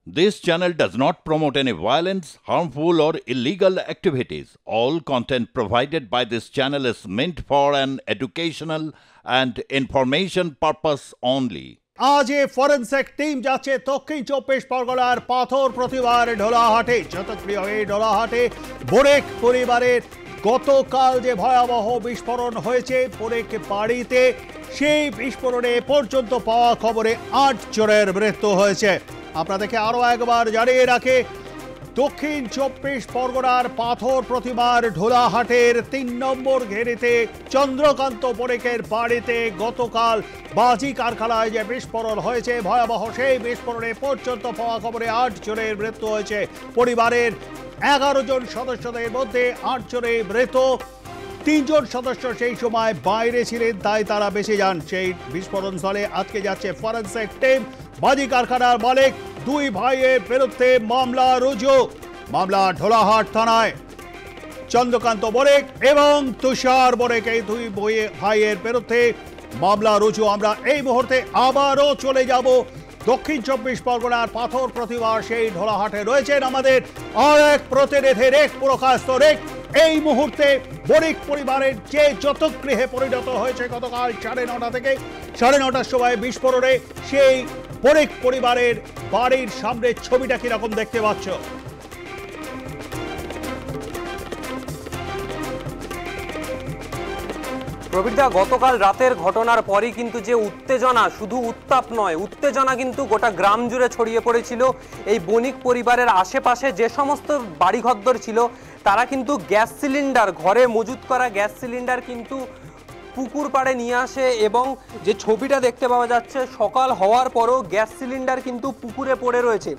This channel does not promote any violence, harmful, or illegal activities. All content provided by this channel is meant for an educational and information purpose only. আজ forensic team যাচ্ছে দক্ষিণ চব্বিশ পরগনার পাথর প্রতিবার ঢোলাহাটে। যতপ্রিয় এই ঢোলাহাটে বোরেক পরিবারের গতকাল যে ভয়াবহ বিস্ফোরণ হয়েছে বোরেক বাড়িতে, সেই বিস্ফোরণে পর্যন্ত পাওয়া খবরে ৮ জনের মৃত্যু হয়েছে। আপনাদেরকে আরও একবার জানিয়ে রাখে, দক্ষিণ চব্বিশ পরগনার পাথর প্রতিমার ঢোলাহাটের ৩ নম্বর ঘেরিতে চন্দ্রকান্ত বোরেকের বাড়িতে গতকাল বাজি কারখানায় যে বিস্ফোরণ হয়েছে, ভয়াবহ সেই বিস্ফোরণে পর্যন্ত পাওয়া খবরে ৮ জনের মৃত্যু হয়েছে। পরিবারের ১১ জন সদস্যদের মধ্যে ৮ জনের মৃত। ৩ জন সদস্য সেই সময় বাইরে ছিলেন, তাই তারা বেঁচে যান সেই বিস্ফোরণ স্থলে। আজকে যাচ্ছে ফরেনসিক টিম। বাজি কারখানার মালিক ২ ভাইয়ের বিরুদ্ধে মামলা রুজু। মামলা ঢোলাহাট থানায়। চন্দ্রকান্ত বোরেক এবং তুষার বোরেক এই ২ ভাইয়ের বিরুদ্ধে মামলা রুজু। আমরা এই মুহূর্তে আবারও চলে যাব দক্ষিণ চব্বিশ পরগনার পাথর প্রতিমার সেই ঢোলাহাটে। রয়েছেন আমাদের আর এক প্রতিনিধি রেক পুরকাস্ত। রেক, এই মুহূর্তে বোরেক পরিবারের যে যত গৃহে পরিণত হয়েছে গতকাল 9:30 থেকে 9:30টার সময় বিস্ফোরণে, সেই বোরেক পরিবারের বাড়ির সামনে ছবিটা কিরকম দেখতে পাচ্ছ? প্রবীরদা, গতকাল রাতের ঘটনার পরই কিন্তু যে উত্তেজনা, শুধু উত্তাপ নয়, উত্তেজনা কিন্তু গোটা গ্রাম জুড়ে ছড়িয়ে পড়েছিল। এই বণিক পরিবারের আশেপাশে যে সমস্ত বাড়িঘরদর ছিল তারা কিন্তু গ্যাস সিলিন্ডার, ঘরে মজুত করা গ্যাস সিলিন্ডার কিন্তু পুকুর পাড়ে নিয়ে আসে, এবং যে ছবিটা দেখতে পাওয়া যাচ্ছে সকাল হওয়ার পরও গ্যাস সিলিন্ডার কিন্তু পুকুরে পড়ে রয়েছে।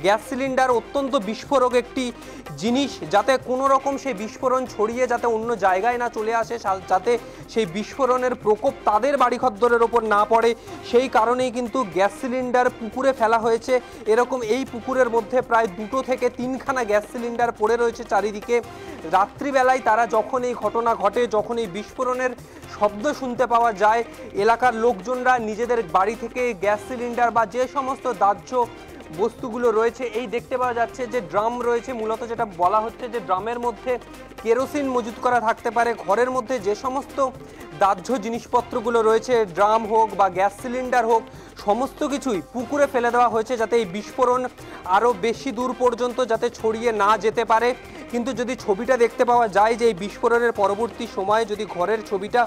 গ্যাস সিলিন্ডার অত্যন্ত বিস্ফোরক একটি জিনিস, যাতে কোনো রকম সেই বিস্ফোরণ ছড়িয়ে যাতে অন্য জায়গায় না চলে আসে, যাতে সেই বিস্ফোরণের প্রকোপ তাদের বাড়িঘরদরের ওপর না পড়ে, সেই কারণেই কিন্তু গ্যাস সিলিন্ডার পুকুরে ফেলা হয়েছে। এরকম এই পুকুরের মধ্যে প্রায় 2 থেকে 3খানা গ্যাস সিলিন্ডার পড়ে রয়েছে চারিদিকে। রাত্রিবেলায় তারা যখন এই ঘটনা ঘটে, যখন এই বিস্ফোরণের শব্দ শুনতে পাওয়া যায়, এলাকার লোকজনরা নিজেদের বাড়ি থেকে গ্যাস সিলিন্ডার বা যে সমস্ত দাহ্য বস্তুগুলো রয়েছে, এই দেখতে পাওয়া যাচ্ছে যে ড্রাম রয়েছে, মূলত যেটা বলা হচ্ছে যে ড্রামের মধ্যে কেরোসিন মজুত করা থাকতে পারে। ঘরের মধ্যে যে সমস্ত দাহ্য জিনিসপত্রগুলো রয়েছে, ড্রাম হোক বা গ্যাস সিলিন্ডার হোক, সমস্ত কিছুই পুকুরে ফেলে দেওয়া হয়েছে, যাতে এই বিস্ফোরণ আরও বেশি দূর পর্যন্ত যাতে ছড়িয়ে না যেতে পারে। কিন্তু যদি ছবিটা দেখতে পাওয়া যায়, যে এই বিস্ফোরণের পরবর্তী সময়ে যদি ঘরের ছবিটা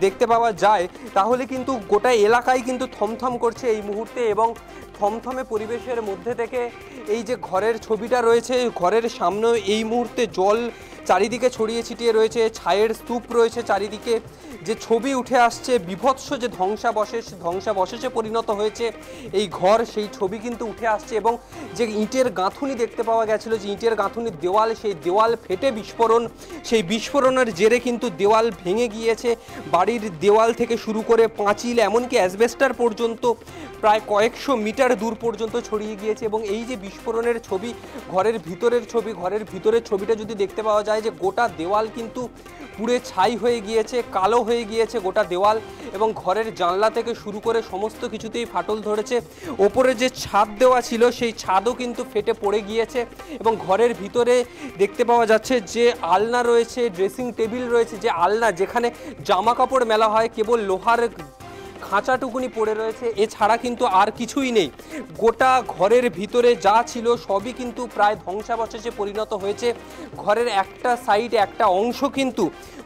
দেখতে পাওয়া যায়, তাহলে কিন্তু গোটা এলাকায় কিন্তু থমথম করছে এই মুহূর্তে, এবং থমথমে পরিবেশের মধ্যে থেকে এই যে ঘরের ছবিটা রয়েছে, ঘরের সামনে এই মুহূর্তে জল চারিদিকে ছড়িয়ে ছিটিয়ে রয়েছে, ছায়ের স্তূপ রয়েছে চারিদিকে। যে ছবি উঠে আসছে, বিভৎস যে ধ্বংসাবশেষে পরিণত হয়েছে এই ঘর, সেই ছবি কিন্তু উঠে আসছে। এবং যে ইটের গাঁথুনি দেখতে পাওয়া গেছিলো, যে ইটের গাঁথুনির দেওয়াল, সেই দেওয়াল ফেটে বিস্ফোরণ, সেই বিস্ফোরণের জেরে কিন্তু দেওয়াল ভেঙে গিয়েছে। বাড়ির দেওয়াল থেকে শুরু করে পাঁচিল, এমনকি অ্যাসবেস্টার পর্যন্ত প্রায় কয়েকশো মিটার দূর পর্যন্ত ছড়িয়ে গিয়েছে। এবং এই যে বিস্ফোরণের ছবি, ঘরের ভিতরের ছবি, ঘরের ভিতরের ছবিটা যদি দেখতে পাওয়া যায়, যে গোটা দেওয়াল কিন্তু পুড়ে ছাই হয়ে গিয়েছে, কালো হয়ে গিয়েছে গোটা দেওয়াল, এবং ঘরের জানলা থেকে শুরু করে সমস্ত কিছুতেই ফাটল ধরেছে। ওপরে যে ছাদ দেওয়া ছিল, সেই ছাদও কিন্তু ফেটে পড়ে গিয়েছে। এবং ঘরের ভিতরে দেখতে পাওয়া যাচ্ছে যে আলনা রয়েছে, ড্রেসিং টেবিল রয়েছে, যে আলনা যেখানে জামা কাপড় মেলা হয়, কেবল লোহার খাঁচাটুকুনি পড়ে রয়েছে, এছাড়া কিন্তু আর কিছুই নেই। গোটা ঘরের ভিতরে যা ছিল সবই কিন্তু প্রায় ধ্বংসাবশেষে পরিণত হয়েছে। ঘরের একটা সাইড, একটা অংশ কিন্তু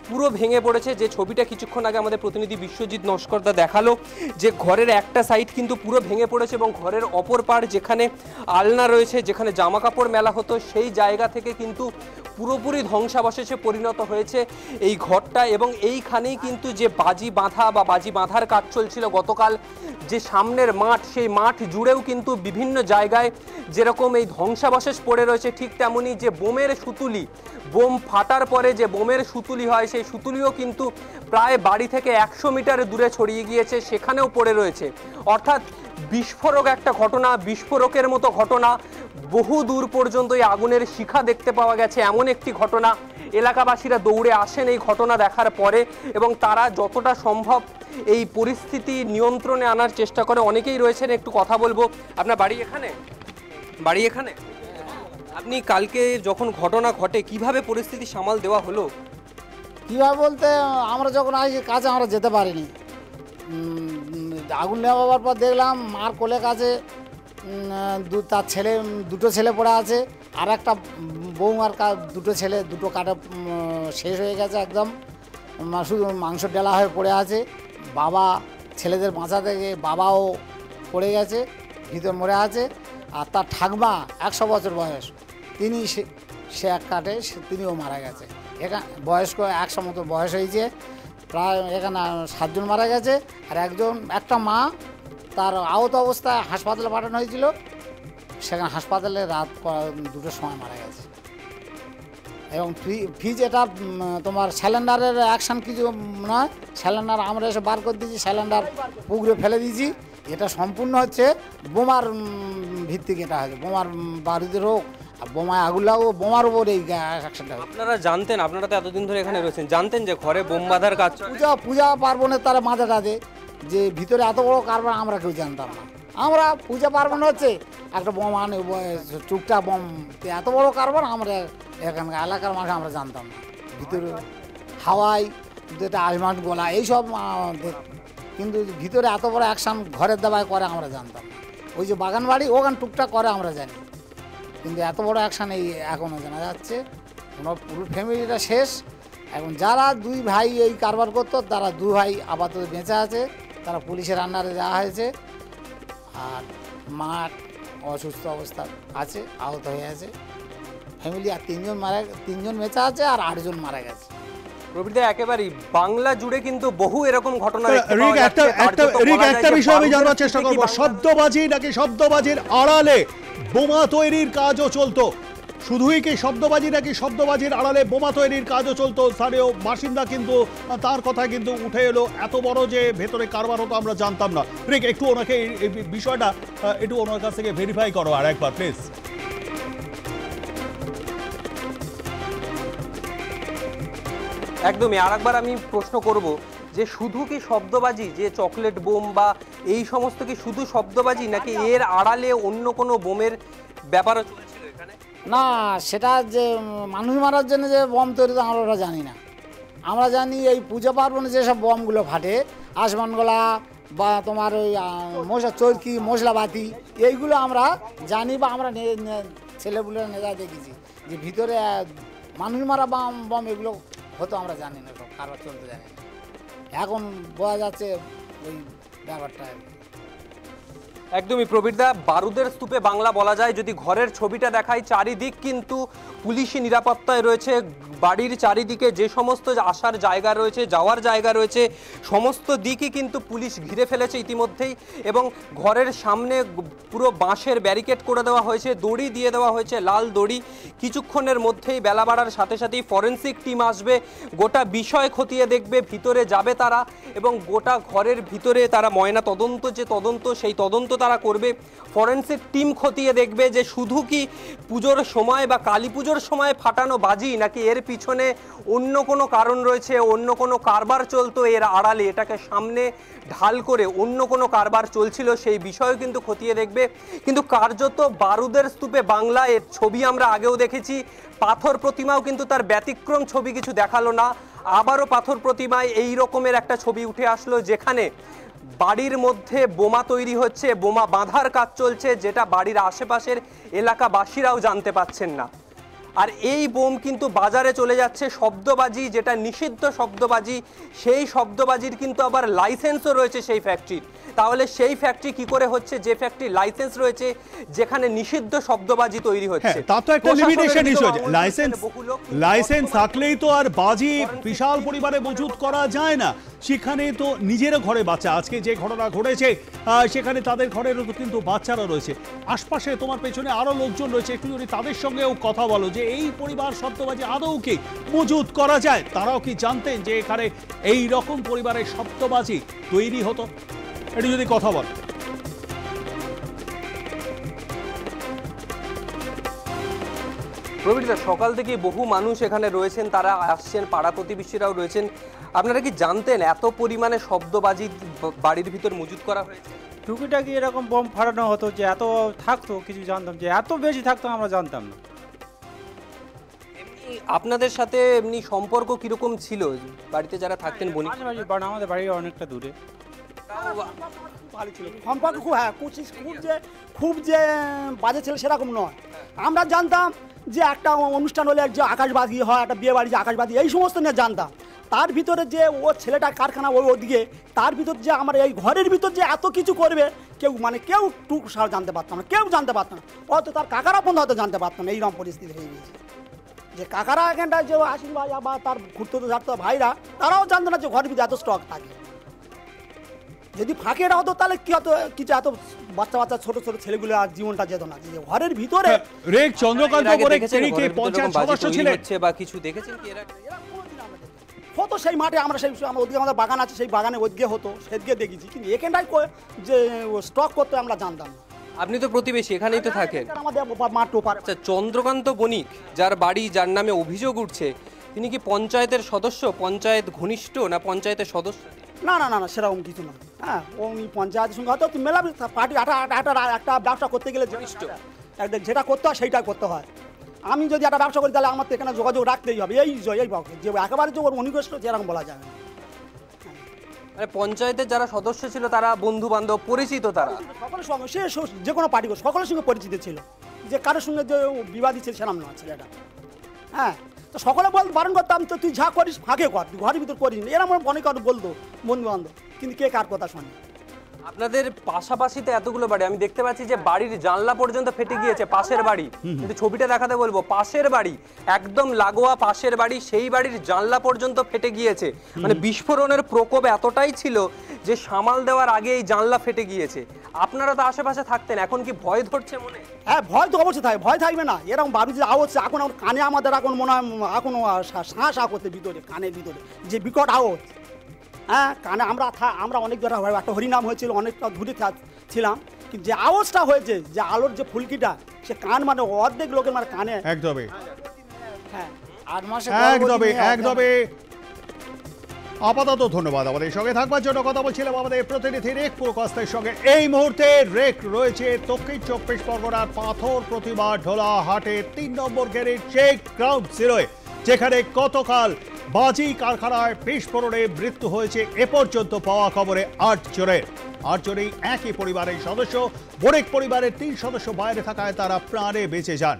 পুরো ভেঙে পড়েছে। যে ছবিটা কিছুক্ষণ আগে আমাদের প্রতিনিধি বিশ্বজিৎ নস্করদা দেখালো, যে ঘরের একটা সাইড কিন্তু পুরো ভেঙে পড়েছে, এবং ঘরের অপর পাড় যেখানে আলনা রয়েছে, যেখানে জামা কাপড় মেলা হতো, সেই জায়গা থেকে কিন্তু পুরোপুরি ধ্বংসাবশেষে পরিণত হয়েছে এই ঘরটা। এবং এইখানেই কিন্তু যে বাজি বাঁধা বা বাজি বাঁধার কাজ চলছিল গতকাল, যে সামনের মাঠ, সেই মাঠ জুড়েও কিন্তু বিভিন্ন জায়গায় যেরকম এই ধ্বংসাবশেষ পড়ে রয়েছে, ঠিক তেমনি যে বোমের সুতুলি, বোম ফাটার পরে যে বোমের সুতুলি হয়, সেই সুতুলিও কিন্তু প্রায় বাড়ি থেকে 100 মিটার দূরে ছড়িয়ে গিয়েছে, সেখানেও পড়ে রয়েছে। অর্থাৎ বিস্ফোরক একটা ঘটনা, বিস্ফোরকের মতো ঘটনা, বহু দূর পর্যন্ত এই আগুনের শিখা দেখতে পাওয়া গেছে, এমন একটি ঘটনা। এলাকাবাসীরা দৌড়ে আসেন এই ঘটনা দেখার পরে, এবং তারা যতটা সম্ভব এই পরিস্থিতি নিয়ন্ত্রণে আনার চেষ্টা করে। অনেকেই রয়েছেন, একটু কথা বলবো। আপনার বাড়ি এখানে? বাড়ি এখানে? আপনি কালকে যখন ঘটনা ঘটে কিভাবে পরিস্থিতি সামাল দেওয়া হলো? কীভাবে বলতে, আমরা যখন আসি কাছে আমরা যেতে পারিনি। আগুন নেওয়ার পর দেখলাম মার কোলে কাছে তার ছেলে, দুটো ছেলে পড়ে আছে, আর একটা বৌমার দুটো ছেলে, দুটো কাটা শেষ হয়ে গেছে একদম, শুধু মাংস ডেলা হয়ে পড়ে আছে। বাবা, ছেলেদের বাঁচা থেকে বাবাও পড়ে গেছে, ভিতর মরে আছে। আর তার ঠাকমা 100 বছর বয়স, তিনি সে এক কাটে, তিনিও মারা গেছে। এখানে বয়স্ক 100 মতো বয়স হয়েছে, প্রায় এখানে 7 জন মারা গেছে। আর একটা মা, তার আহত অবস্থায় হাসপাতালে পাঠানো হয়েছিল, সেখানে হাসপাতালে রাত 2টোর সময় মারা গেছে। এবং ফ্রিজ এটা তোমার সিলিন্ডারের অ্যাকশান কিছু নয়, সিলিন্ডার আমরা এসে বার করে দিয়েছি, সিলিন্ডার পুকুরে ফেলে দিয়েছি। এটা সম্পূর্ণ হচ্ছে বোমার ভিত্তিক, এটা হয়েছে বোমার বাড়িতে হোক, আর বোমায় আগুন লাগো, বোমার উপর এই অ্যাকশনটা। আপনারা জানতেন, আপনারা তো এতদিন ধরে এখানে রয়েছেন, জানতেন যে ঘরে বোম বাঁধার কাজ পূজা পার্বণের তারা মাঝে টাঝে, যে ভিতরে এত বড় কারবার আমরা কেউ জানতাম না। আমরা পূজা পার্বণ হচ্ছে একটা বোম আনে, টুকটাক বোম, এত বড় কারবার আমরা এখানকার এলাকার মানুষ আমরা জানতাম না। ভিতরে হাওয়াই যেটা আসমান গোলা এইসব, কিন্তু ভিতরে এত বড় অ্যাকশন ঘরের দাবায় করে আমরা জানতাম না। ওই যে বাগান বাড়ি ওখানে টুকটাক করে আমরা জানি, কিন্তু এত বড় অ্যাকশান এই এখনও জানা যাচ্ছে। ওনার পুরো ফ্যামিলিটা শেষ। এখন যারা 2 ভাই এই কারবার করতো, তারা 2 ভাই আপাতত বেঁচে আছে, তারা পুলিশের আন্ডারে দেওয়া হয়েছে। আর মা অসুস্থ অবস্থা আছে, আহত হয়ে আছে। ফ্যামিলি আর 3জন বেঁচে আছে, আর 8 জন মারা গেছে। প্রবৃদ্ধি একেবারেই বাংলা জুড়ে কিন্তু বহু এরকম ঘটনা একটা বিষয় আমি জানার চেষ্টা করবো, শব্দবাজি নাকি শব্দবাজির আড়ালে বোমা তৈরির কাজও চলতো? শুধুই কি শব্দবাজি নাকি শব্দবাজির আড়ালে বোমা তৈরির কাজও চলতো? স্থানীয় বাসিন্দা কিন্তু তার কথা কিন্তু উঠে এলো, এত বড় যে ভেতরে কারবার হতো আমরা জানতাম না। একটু ওনাকে এই বিষয়টা একটু ওনার কাছ থেকে ভেরিফাই করো আর একবার প্লিজ। একদমই। আর একবার আমি প্রশ্ন করব যে শুধু কি শব্দবাজি, যে চকলেট বোম বা এই সমস্ত কি শুধু শব্দবাজি, নাকি এর আড়ালে অন্য কোনো বোমের ব্যাপারও চলছিল এখানে? না, সেটা যে মানুষ মারার জন্য যে বম তৈরি আমরা ওটা জানি না। আমরা জানি এই পূজা পার্বণে যেসব বমগুলো ফাটে, আসমানগোলা বা তোমার ওই চরকি, মশলাবাতি, এইগুলো আমরা জানি, বা আমরা ছেলেগুলো নেজা দেখেছি যে ভিতরে মানুষ মারা বম এগুলো হতো, আমরা জানি না, সব কারবার চলতে জানি না। এখন বোঝা যাচ্ছে ওই ব্যাপারটা। একদমই প্রবীরদা, বারুদের স্তূপে বাংলা বলা যায়। যদি ঘরের ছবিটা দেখাই, চারিদিক কিন্তু পুলিশি নিরাপত্তায় রয়েছে। বাড়ির চারিদিকে যে সমস্ত আসার জায়গা রয়েছে, যাওয়ার জায়গা রয়েছে, সমস্ত দিকই কিন্তু পুলিশ ঘিরে ফেলেছে ইতিমধ্যেই। এবং ঘরের সামনে পুরো বাঁশের ব্যারিকেড করে দেওয়া হয়েছে, দড়ি দিয়ে দেওয়া হয়েছে, লাল দড়ি। কিছুক্ষণের মধ্যেই বেলা বাড়ার সাথে সাথেই ফরেন্সিক টিম আসবে, গোটা বিষয় খতিয়ে দেখবে, ভিতরে যাবে তারা, এবং গোটা ঘরের ভিতরে তারা ময়না তদন্ত, যে তদন্ত, সেই তদন্ত তারা করবে। ফরেন্সিক টিম খতিয়ে দেখবে যে শুধু কি পুজোর সময় বা কালী পুজোর সময় ফাটানো বাজি, নাকি এর পিছনে অন্য কোনো কারণ রয়েছে, অন্য কোনো কারবার চলতো এর আড়ালে, এটাকে সামনে ঢাল করে অন্য কোনো কারবার চলছিল, সেই বিষয়ও কিন্তু খতিয়ে দেখবে। কিন্তু কার্যত বারুদের স্তূপে বাংলা এর ছবি আমরা আগেও দেখেছি, পাথর প্রতিমাও কিন্তু তার ব্যতিক্রম ছবি কিছু দেখালো না। আবারও পাথর প্রতিমায় এই রকমের একটা ছবি উঠে আসলো, যেখানে বাড়ির মধ্যে বোমা তৈরি হচ্ছে, বোমা বাঁধার কাজ চলছে, যেটা বাড়ির আশেপাশের এলাকাবাসীরাও জানতে পাচ্ছেন না। আর এই বোম কিন্তু বাজারে চলে যাচ্ছে, শব্দবাজি, যেটা নিষিদ্ধ শব্দবাজি, সেই শব্দবাজির কিন্তু আবার লাইসেন্সও রয়েছে সেই ফ্যাক্টরির। তাহলে সেই ফ্যাক্টরি কি করে হচ্ছে, যে ফ্যাক্টরি লাইসেন্স রয়েছে, যেখানে নিষিদ্ধ শব্দবাজি তৈরি হচ্ছে? তার তো একটা লিমিটেশন ইস্যু আছে। লাইসেন্স থাকলেই তো আর বাজি বিশাল পরিমাণে মজুত করা যায় না। সেখানে তো নিজেরও ঘরে বাচ্চা, আজকে যে ঘটনা ঘটেছে সেখানে তাদের ঘরেরও তো কিন্তু বাচ্চারা রয়েছে, আশপাশে তোমার পেছনে আরো লোকজন রয়েছে। একটু যদি তাদের সঙ্গেও কথা বলো যে এই পরিবার শব্দবাজি আদৌ কি মজুত করা যায়, তারাও কি জানতেন যে এখানে এই রকম পরিবারের শব্দবাজি তৈরি হতো? একটু যদি কথা বল। প্রবীরদা, সকাল থেকে বহু মানুষ এখানে রয়েছেন, তারা আসছেন, পাড়া প্রতিবেশীরাও রয়েছেন। আপনারা কি জানতেন এত পরিমাণে শব্দবাজি বাড়ির ভিতর মজুত করা হয়েছে? টুকিটাকি এরকম বোম ফাটানো হতো, যে এত থাকতো কিছু জানতাম, যে এত বেশি থাকতো আমরা জানতাম না। এমনি আপনাদের সাথে এমনি সম্পর্ক কিরকম ছিল বাড়িতে যারা থাকতেন বণিক? পাশাপাশি বাড়ি, আমাদের বাড়ি অনেকটা দূরে। ভালো ছিল সম্পর্ক, খুব খুব যে বাজে ছিল সেরকম নয়। আমরা জানতাম যে একটা অনুষ্ঠান হলে যে আকাশবাজি হয়, একটা বিয়ে বাড়ি যে আকাশবাজি, এই সমস্ত নিয়ে জানতাম। তার ভিতরে যে ও ছেলেটা কারখানা ওদিকে, তার ভিতর যে আমার এই ঘরের ভিতর যে এত কিছু করবে কেউ টুক সার জানতে পারতাম না, কেউ জানতে পারতাম না। হয়তো তার কাকারা পর্যন্ত হয়তো জানতে পারতাম না। এইরকম পরিস্থিতি হয়ে গিয়েছে যে কাকারা এখানটায় যে আশিস ভাই বা তার ঘুরতে ঝাড়তো ভাইরা, তারাও জানতো না যে ঘরের ভিতরে এত স্টক থাকে। যদি ফাঁকে এটা হতো তাহলে কি হতো, কিছু এত বাচ্চা ছোট ছোট ছেলেগুলো আর জীবনটা যেত না। যে ঘরের ভিতরে রেক চন্দ্রকান্ত বণিক তিনি কি পঞ্চায়েত সদস্য ছিলেন বা কিছু দেখেছেন কি এরা? হতো সেই মাঠে, আমরা ওদিকে আমাদের বাগান আছে, সেই বাগানে ওদিকে হতো, সেদিকে দেখেছি। কিন্তু এখানটায় যে স্টক করতে আমরা জানতাম না। আপনি তো প্রতিবেশী, এখানেই তো থাকেন। আমাদের মাঠ টোপার। আচ্ছা, চন্দ্রকান্ত বণিক যার বাড়ি, যার নামে অভিযোগ উঠছে, তিনি কি পঞ্চায়েতের সদস্য, পঞ্চায়েত ঘনিষ্ঠ, না পঞ্চায়েতের সদস্য? না না না না, সেরকম কিছু না। হ্যাঁ, উনি পঞ্চায়েতের সঙ্গে হয়তো মেলা পার্টি একটা ব্যবসা করতে গেলে যেটা করতে হয় সেইটা করতে হয়। আমি যদি একটা ব্যবসা করি তাহলে আমার তো এখানে যোগাযোগ রাখতেই হবে। এই যে একেবারে যে ওর অনিকষ্ট যেরকম বলা যায় না। মানে পঞ্চায়েতের যারা সদস্য ছিল তারা বন্ধু বান্ধব পরিচিত, তারা সকলের সঙ্গে সে যে কোনো পার্টি সকলের সঙ্গে পরিচিত ছিল। যে কারোর সঙ্গে যে বিবাদী ছিল সেরকম না ছেলেটা। হ্যাঁ, তো সকলে বারণ করতাম তো তুই যা করিস ফাঁকে কর, তুই ঘরের ভিতর করিস না, এরকম অনেক বলতো বন্ধু বান্ধব। কিন্তু কে কার কথা শোনে? আপনাদের পাশাপাশিতে এতগুলো বাড়ি, আমি দেখতে পাচ্ছি যে বাড়ির জানলা পর্যন্ত ফেটে গিয়েছে, পাশের বাড়ি। কিন্তু ছবিটা দেখাতে বলবো, পাশের বাড়ি একদম লাগোয়া পাশের বাড়ি, সেই বাড়ির জানলা পর্যন্ত ফেটে গিয়েছে। মানে বিস্ফোরণের প্রকোপ এতটাই ছিল যে সামাল দেওয়ার আগে এই জানলা ফেটে গিয়েছে। আপনারা তো আশেপাশে থাকতেন, এখন কি ভয় ধরছে মনে? হ্যাঁ, ভয় তো অবশ্যই থাকে, ভয় থাকবে না? এরকম বাড়ি যে আওয়াজ এখন কানে আমাদের এখন মনে হয় এখনো শ্বাস করতে ভিতরে, কানের ভিতরে যে বিকট আওয়াজ। হ্যাঁ, কানে আমরা অনেক ধরে একটা হরিনাম হয়েছিল, অনেকটা দূরে ছিলাম, কিন্তু যে আওয়াজটা হয়েছে, যে আলোর যে ফুলকিটা, সে কান মানে অর্ধেক লোকের মানে কানে। একদমই হ্যাঁ, 8 মাসে একদমই আপাতত ধন্যবাদ আমাদের সঙ্গে থাকবার জন্য। কথা বলছিলাম আমাদের প্রতিনিধি রেক পুরকাস্তের সঙ্গে। এই মুহূর্তে রেক রয়েছে দক্ষিণ চব্বিশ পরগনার পাথর প্রতিমা ঢোলাহাটে 3 নম্বর গেটের চেক গ্রাউন্ড জিরোয়, যেখানে গতকাল বাজি কারখানায় বিস্ফোরণে মৃত্যু হয়েছে এ পর্যন্ত পাওয়া খবরে 8 জনের। 8 জনেই একই পরিবারের সদস্য। বণিক পরিবারের 3 সদস্য বাইরে থাকায় তারা প্রাণে বেঁচে যান।